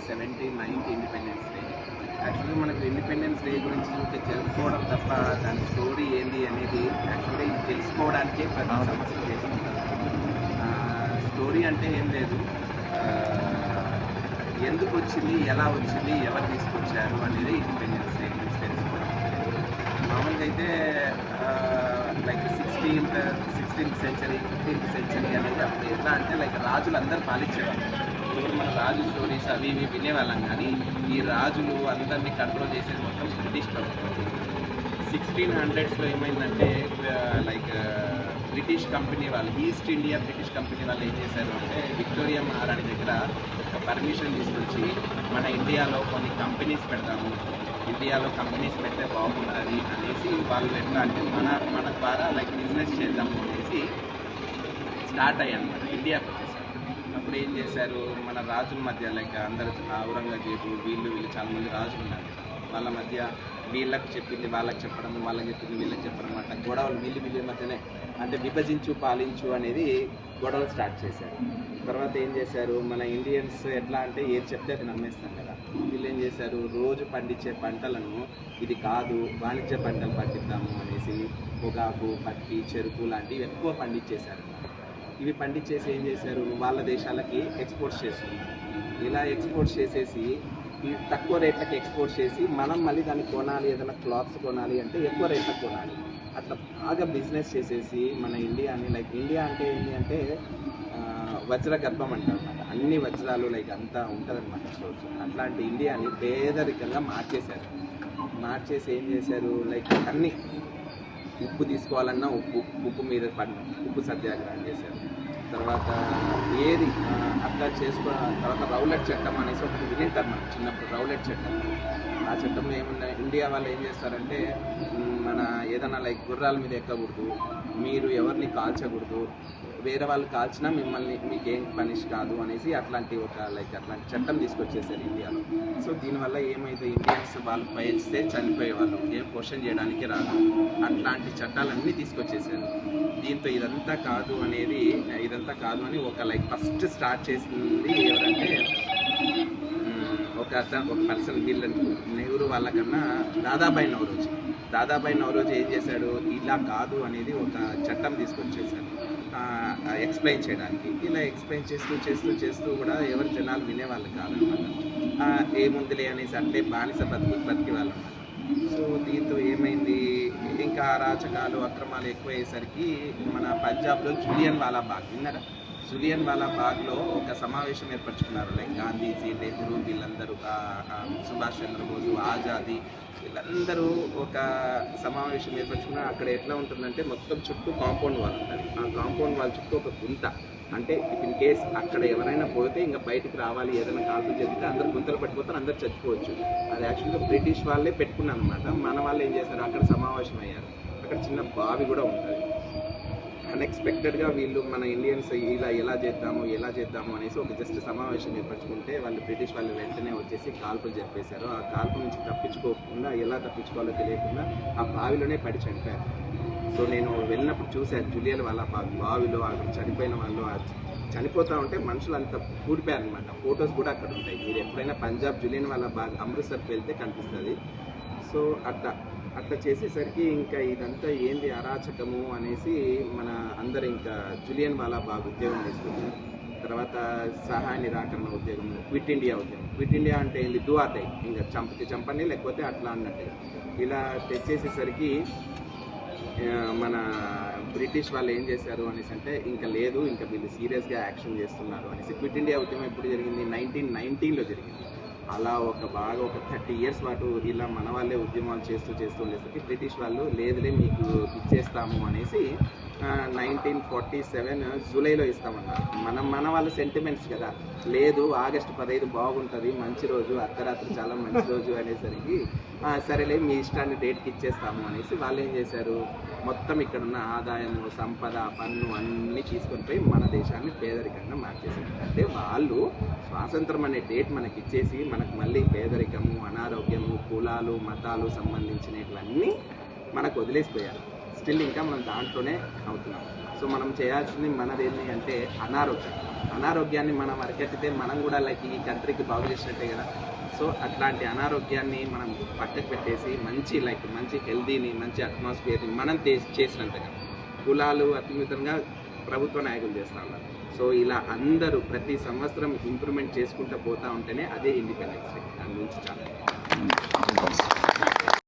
79th independence day. యాక్చువల్గా మనకు independence day గురించి చూస్తే తెలుసుకోవడం తప్ప దాని స్టోరీ ఏంది అనేది యాక్చువల్గా ఇది తెలుసుకోవడానికే ప్రతి సంవత్సరం చేసుకుంటారు. స్టోరీ అంటే ఏం లేదు, ఎందుకు వచ్చింది, ఎలా వచ్చింది, ఎవరు తీసుకొచ్చారు అనేది ఇండిపెండెన్స్ డే గురించి తెలుసుకోవడం. మామూలుగా అయితే like 16th century 15th century అనేది అప్పుడు ఎట్లా అంటే లైక్ రాజులు అందరూ పాలించేవాళ్ళు. ఇప్పుడు మన రాజు స్టోరీస్ అవి ఇవి వినేవాళ్ళం, కానీ ఈ రాజులు అందరినీ కంట్రోల్ చేసేది మొత్తం బ్రిటిష్ ప్రభుత్వం. 1600స్లో ఏమైందంటే లైక్ బ్రిటిష్ కంపెనీ వాళ్ళు, ఈస్ట్ ఇండియా బ్రిటిష్ కంపెనీ వాళ్ళు ఏం చేశారు అంటే విక్టోరియా మహారాణి దగ్గర ఒక పర్మిషన్ తీసుకొచ్చి మన ఇండియాలో కొన్ని కంపెనీస్ పెడతాము, ఇండియాలో కంపెనీస్ పెడితే బాగుంటుంది అనేసి వాళ్ళు ఎట్లా అంటే మన ద్వారా లైక్ బిజినెస్ చేద్దాము అనేసి స్టార్ట్ అయ్యాయి అన్నమాట. ఇండియాకి వచ్చేసారు. అప్పుడు ఏం చేశారు, మన రాజుల మధ్య లైక్ అందరు ఔరంగజేబు వీళ్ళు చాలామంది రాజులు ఉన్నారు, వాళ్ళ మధ్య వీళ్ళకి చెప్పింది వాళ్ళకి చెప్పడం, వాళ్ళకి చెప్పింది వీళ్ళకి చెప్పడం, అట్లా గొడవలు వీళ్ళ మధ్యనే అంటే విభజించు పాలించు అనేది గొడవలు స్టార్ట్ చేశారు. తర్వాత ఏం చేశారు, మన ఇండియన్స్ ఎట్లా అంటే ఏది చెప్తే అది నమ్మేస్తాం కదా, వీళ్ళు ఏం చేశారు, రోజు పండించే పంటలను ఇది కాదు వాణిజ్య పంటలు పండిద్దాము అనేసి పొగాకు, పత్తి, చెరుకు లాంటివి ఎక్కువ పండించేశారు. ఇవి పండించేసి ఏం చేశారు, వాళ్ళ దేశాలకి ఎక్స్పోర్ట్స్ చేస్తున్నారు. ఇలా ఎక్స్పోర్ట్స్ చేసేసి తక్కువ రేట్లకి ఎక్స్పోర్ట్ చేసి మనం మళ్ళీ దాన్ని కొనాలి, ఏదైనా క్లాత్స్ కొనాలి అంటే ఎక్కువ రేట్లకు కొనాలి. అట్లా బాగా బిజినెస్ చేసేసి మన ఇండియాని, లైక్ ఇండియా అంటే ఏంటి అంటే వజ్ర గర్భం అంటారు అన్నమాట. అన్ని వజ్రాలు లైక్ అంతా ఉంటుందన్నమాట సోర్స్. అట్లాంటి ఇండియాని పేదరికంగా మార్చేసి ఏం చేశారు, లైక్ అన్ని ఉప్పు తీసుకోవాలన్నా ఉప్పు మీద ఉప్పు సత్యాగ్రహం చేశారు. తర్వాత ఏది అట్లా తర్వాత రౌలెట్ చట్టం అనేసి ఒకటి వినింటారు మనం చిన్నప్పుడు, రౌలెట్ చట్టం. ఆ చట్టంలో ఏమున్నా ఇండియా వాళ్ళు ఏం చేస్తారంటే మన ఏదైనా లైక్ గుర్రాల మీద ఎక్కకూడదు, మీరు ఎవరిని కాల్చకూడదు, వేరే వాళ్ళు కాల్చినా మీకేం పనిష్ కాదు అనేసి అట్లాంటి చట్టం తీసుకొచ్చేసారు ఇండియాలో. సో దీనివల్ల ఏమైతే ఇండియన్స్ వాళ్ళు పైస్తే చనిపోయేవాళ్ళు, ఏం క్వశ్చన్ చేయడానికి రాదు, అట్లాంటి చట్టాలన్నీ తీసుకొచ్చేసారు. దీంతో ఇదంతా కాదు అని ఒక ఫస్ట్ స్టార్ట్ చేసింది ఎవరంటే ఒక పర్సన్, వీళ్ళని నెహ్రూ వాళ్ళకన్నా దాదాబాయి నౌరోజీ ఏం చేశాడు, ఇలా కాదు అనేది ఒక చట్టం తీసుకొచ్చేసాడు ఎక్స్ప్లెయిన్ చేయడానికి. ఇలా ఎక్స్ప్లెయిన్ చేస్తూ కూడా ఎవరు జనాలు వినేవాళ్ళు కాదనమాట. ఏముందిలే అనేసి అంటే బానిస బతికి వాళ్ళు. సో దీంతో ఏమైంది, ఇంకా అరాచకాలు అక్రమాలు ఎక్కువయ్యేసరికి మన పంజాబ్లో జులియన్ వాలా బాగ్ విన్నారా, జులియన్ వాలా బాగ్లో ఒక సమావేశం ఏర్పరచుకున్నారు. లైక్ గాంధీజీ, నెహ్రూ, వీళ్ళందరూ, సుభాష్ చంద్రబోసు, ఆజాదీ, వీళ్ళందరూ ఒక సమావేశం ఏర్పరచుకున్నారు. అక్కడ ఎట్లా ఉంటుందంటే మొత్తం చుట్టూ కాంపౌండ్ వాల్ ఉంటుంది. ఆ కాంపౌండ్ వాల్ చుట్టూ ఒక గుంత, అంటే ఇన్ కేస్ అక్కడ ఎవరైనా పోతే ఇంకా బయటికి రావాలి, ఏదైనా కాల్పులు జరిగితే అందరు గుంతలు పడిపోతారు, అందరు చచ్చిపోవచ్చు. అది యాక్చువల్గా బ్రిటిష్ వాళ్ళే పెట్టుకున్నారు అనమాట. మన వాళ్ళు ఏం చేస్తారు, అక్కడ సమావేశం అయ్యారు. అక్కడ చిన్న బావి కూడా ఉంటుంది. అన్ఎక్స్పెక్టెడ్గా వీళ్ళు మన ఇండియన్స్ ఇలా ఎలా చేద్దాము అనేసి ఒక జస్ట్ సమావేశం ఏర్పరచుకుంటే వాళ్ళు బ్రిటిష్ వాళ్ళు వెంటనే వచ్చేసి కాల్పులు జరిపేశారు. ఆ కాల్పు నుంచి తప్పించుకోకుండా ఎలా తప్పించుకోవాలో తెలియకుండా ఆ బావిలోనే పడి చనిపోయారు. సో నేను వెళ్ళినప్పుడు చూశాను జులియన్ వాలా బావిలో అక్కడ చనిపోయిన వాళ్ళు చనిపోతూ ఉంటే మనుషులు అంత కూడిపోయారనమాట. ఫొటోస్ కూడా అక్కడ ఉంటాయి. మీరు ఎప్పుడైనా పంజాబ్ జులియన్ వాలా బాగ్ అమృత్సర్కి వెళ్తే కనిపిస్తుంది. సో అట్లా చేసేసరికి ఇంకా ఇదంతా ఏంది అరాచకము అనేసి మన అందరు ఇంకా జులియన్ వాలా బాగ్ ఉద్యోగం తీసుకున్నారు. తర్వాత సహాయ నిరాకరణ ఉద్యోగం, క్విట్ ఇండియా ఉద్యోగం. క్విట్ ఇండియా అంటే ఏంది, దువాతాయి, ఇంకా చంపండి లేకపోతే అట్లా అన్నట్టు. ఇలా తెచ్చేసేసరికి మన బ్రిటిష్ వాళ్ళు ఏం చేశారు అనేసి అంటే ఇంకా లేదు, ఇంకా వీళ్ళు సీరియస్గా యాక్షన్ చేస్తున్నారు అనేసి. క్విట్ ఇండియా ఉద్యమం ఎప్పుడు జరిగింది, 1919లో జరిగింది. అలా ఒక 30 years పాటు ఇలా మన వాళ్ళే ఉద్యమాలు చేస్తూ ఉండేసరికి బ్రిటిష్ వాళ్ళు లేదులే మీకు ఇచ్చేస్తాము అనేసి 1947 జూలైలో ఇస్తామన్నారు. మన వాళ్ళ సెంటిమెంట్స్ కదా, లేదు ఆగస్టు 15 బాగుంటుంది, మంచి రోజు, అర్ధరాత్రి చాలా మంచి రోజు అనేసరికి సరేలే మీ ఇష్టాన్ని డేట్కి ఇచ్చేస్తాము అనేసి వాళ్ళు ఏం చేశారు, మొత్తం ఇక్కడున్న ఆదాయము, సంపద, పన్ను అన్నీ తీసుకొని పోయి మన దేశాన్ని పేదరికంగా మార్చేశారు. అంటే వాళ్ళు స్వాతంత్రం అనే డేట్ మనకి ఇచ్చేసి మనకు మళ్ళీ పేదరికము, అనారోగ్యము, కులాలు, మతాలు సంబంధించినవన్నీ మనకు వదిలేసిపోయారు. స్టిల్ ఇంకా మనం దాంట్లోనే అవుతున్నాం. సో మనం చేయాల్సింది మనది ఏంటి అంటే అనారోగ్యాన్ని మనం అరికట్టితే మనం కూడా లైక్ ఈ కంట్రీకి బాగు చేసినట్టే కదా. సో అట్లాంటి అనారోగ్యాన్ని మనం పక్కకు పెట్టేసి మంచి హెల్తీని, మంచి అట్మాస్ఫియర్ని మనం చేసినంతగా కులాలు అత్యున్నతంగా ప్రభుత్వ నాయకులు చేస్తూ ఉన్నారు. సో ఇలా అందరూ ప్రతి సంవత్సరం ఇంప్రూవ్మెంట్ చేసుకుంటూ పోతూ ఉంటేనే అదే ఇండిపెండెన్స్ డే. దాని గురించి చాలా